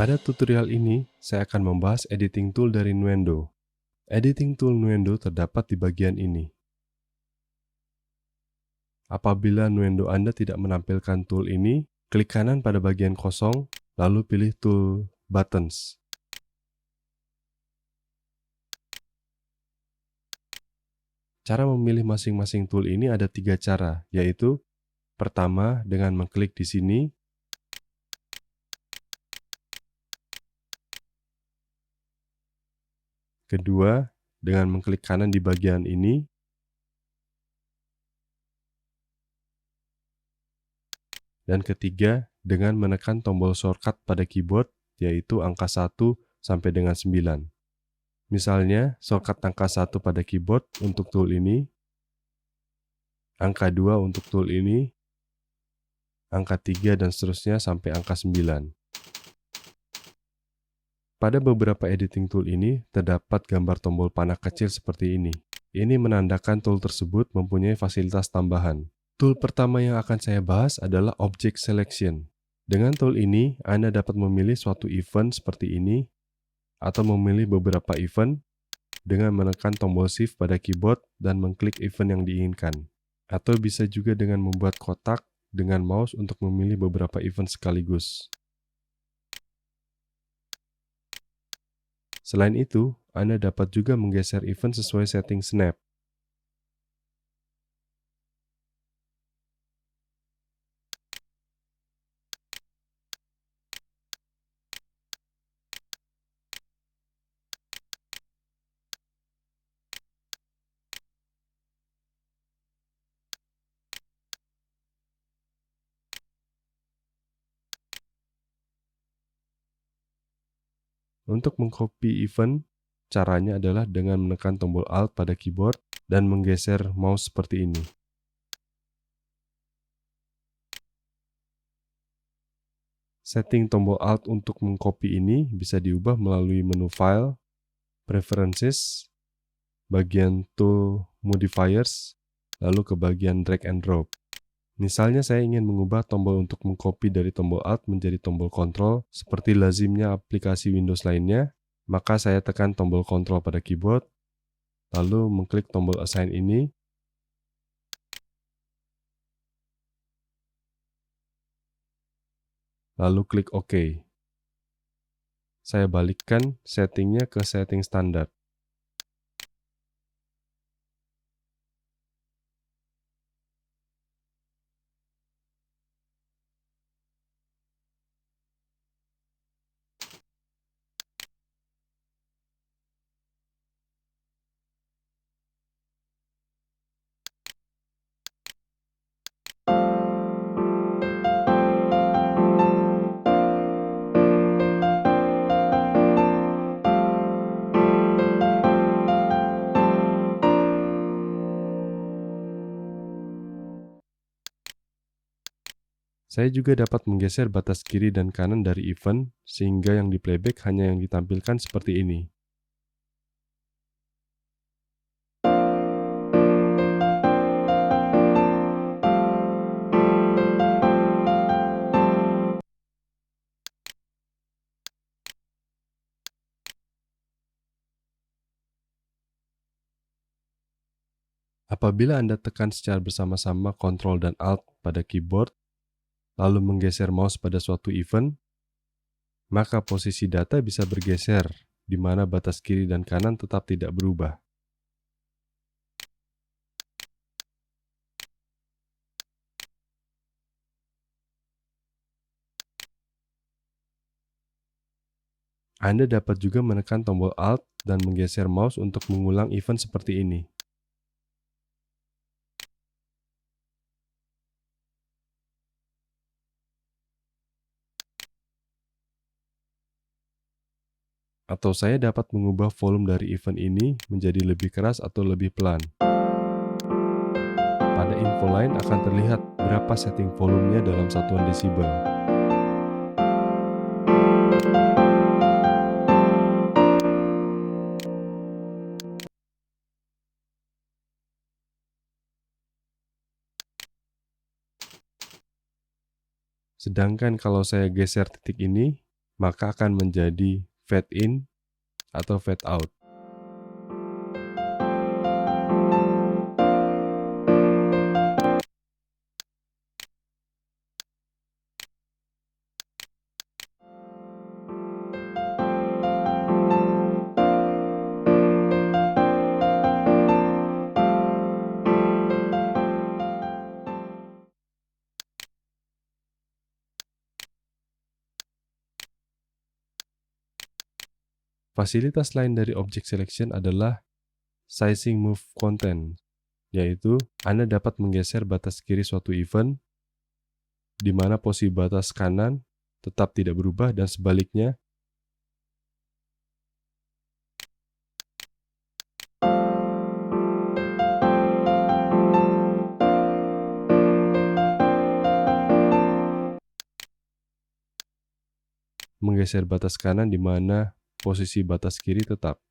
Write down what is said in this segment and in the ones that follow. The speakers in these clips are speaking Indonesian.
Pada tutorial ini, saya akan membahas editing tool dari Nuendo. Editing tool Nuendo terdapat di bagian ini. Apabila Nuendo Anda tidak menampilkan tool ini, klik kanan pada bagian kosong, lalu pilih tool buttons. Cara memilih masing-masing tool ini ada 3 cara, yaitu pertama dengan mengklik di sini, kedua dengan mengklik kanan di bagian ini, dan ketiga dengan menekan tombol shortcut pada keyboard, yaitu angka 1 sampai dengan 9. Misalnya, shortcut angka 1 pada keyboard untuk tool ini, angka 2 untuk tool ini, angka 3 dan seterusnya sampai angka 9. Pada beberapa editing tool ini, terdapat gambar tombol panah kecil seperti ini. Ini menandakan tool tersebut mempunyai fasilitas tambahan. Tool pertama yang akan saya bahas adalah Object Selection. Dengan tool ini, Anda dapat memilih suatu event seperti ini, atau memilih beberapa event dengan menekan tombol Shift pada keyboard dan mengklik event yang diinginkan. Atau bisa juga dengan membuat kotak dengan mouse untuk memilih beberapa event sekaligus. Selain itu, Anda dapat juga menggeser event sesuai setting snap. Untuk mengcopy event, caranya adalah dengan menekan tombol Alt pada keyboard dan menggeser mouse seperti ini. Setting tombol Alt untuk mengcopy ini bisa diubah melalui menu File, Preferences, bagian Tool Modifiers, lalu ke bagian Drag and Drop. Misalnya saya ingin mengubah tombol untuk mengcopy dari tombol Alt menjadi tombol Ctrl seperti lazimnya aplikasi Windows lainnya, maka saya tekan tombol Ctrl pada keyboard, lalu mengklik tombol Assign ini, lalu klik OK. Saya balikkan settingnya ke setting standar. Saya juga dapat menggeser batas kiri dan kanan dari event, sehingga yang di playback hanya yang ditampilkan seperti ini. Apabila Anda tekan secara bersama-sama Ctrl dan Alt pada keyboard, lalu menggeser mouse pada suatu event, maka posisi data bisa bergeser, di mana batas kiri dan kanan tetap tidak berubah. Anda dapat juga menekan tombol Alt dan menggeser mouse untuk mengulang event seperti ini. Atau saya dapat mengubah volume dari event ini menjadi lebih keras atau lebih pelan. Pada info lain akan terlihat berapa setting volumenya dalam satuan desibel. Sedangkan kalau saya geser titik ini, maka akan menjadi fade in atau fade out. Fasilitas lain dari object selection adalah sizing move content, yaitu Anda dapat menggeser batas kiri suatu event, di mana posisi batas kanan tetap tidak berubah dan sebaliknya. Menggeser batas kanan di mana posisi batas kiri tetap.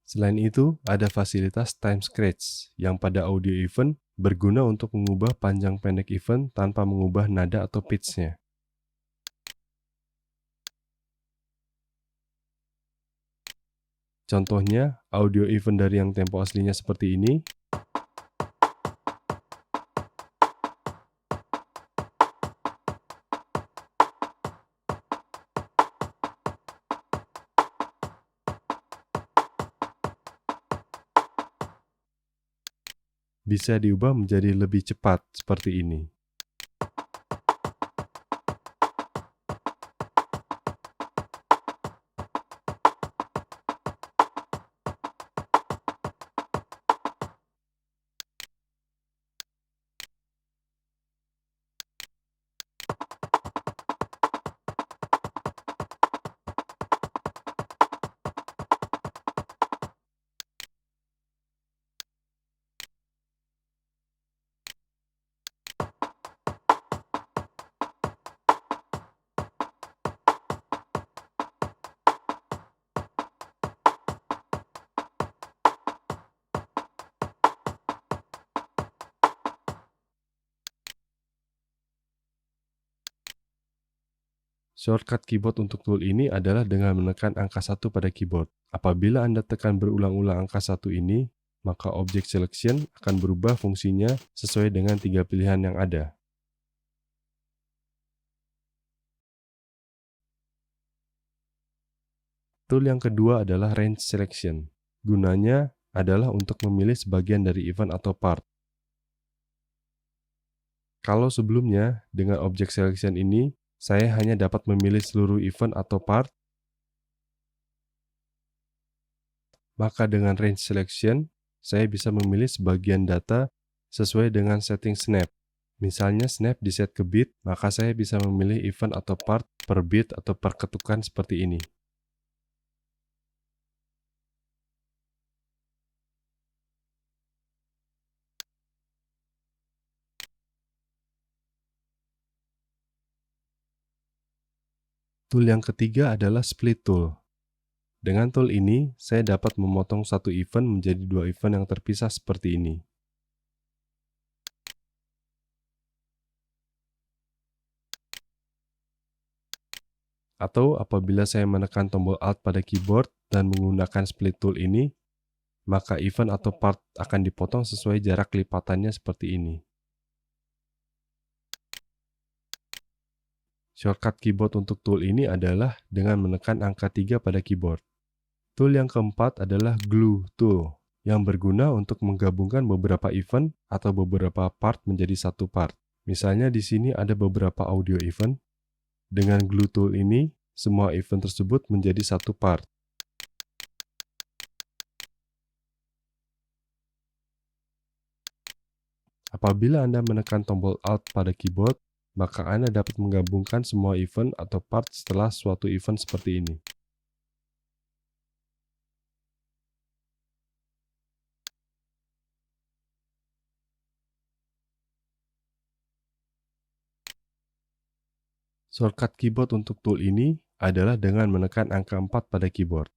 Selain itu, ada fasilitas time scratch yang pada audio event berguna untuk mengubah panjang pendek event tanpa mengubah nada atau pitch-nya. Contohnya, audio event dari yang tempo aslinya seperti ini, bisa diubah menjadi lebih cepat seperti ini. Shortcut keyboard untuk tool ini adalah dengan menekan angka 1 pada keyboard. Apabila Anda tekan berulang-ulang angka 1 ini, maka object selection akan berubah fungsinya sesuai dengan 3 pilihan yang ada. Tool yang kedua adalah range selection. Gunanya adalah untuk memilih sebagian dari event atau part. Kalau sebelumnya, dengan object selection ini, saya hanya dapat memilih seluruh event atau part, maka dengan range selection, saya bisa memilih sebagian data sesuai dengan setting snap. Misalnya snap di set ke bit, maka saya bisa memilih event atau part per bit atau per ketukan seperti ini. Tool yang ketiga adalah split tool. Dengan tool ini, saya dapat memotong satu event menjadi dua event yang terpisah seperti ini. Atau apabila saya menekan tombol Alt pada keyboard dan menggunakan split tool ini, maka event atau part akan dipotong sesuai jarak lipatannya seperti ini. Shortcut keyboard untuk tool ini adalah dengan menekan angka 3 pada keyboard. Tool yang keempat adalah Glue Tool, yang berguna untuk menggabungkan beberapa event atau beberapa part menjadi satu part. Misalnya di sini ada beberapa audio event. Dengan Glue Tool ini, semua event tersebut menjadi satu part. Apabila Anda menekan tombol Alt pada keyboard, maka Anda dapat menggabungkan semua event atau part setelah suatu event seperti ini. Shortcut keyboard untuk tool ini adalah dengan menekan angka 4 pada keyboard.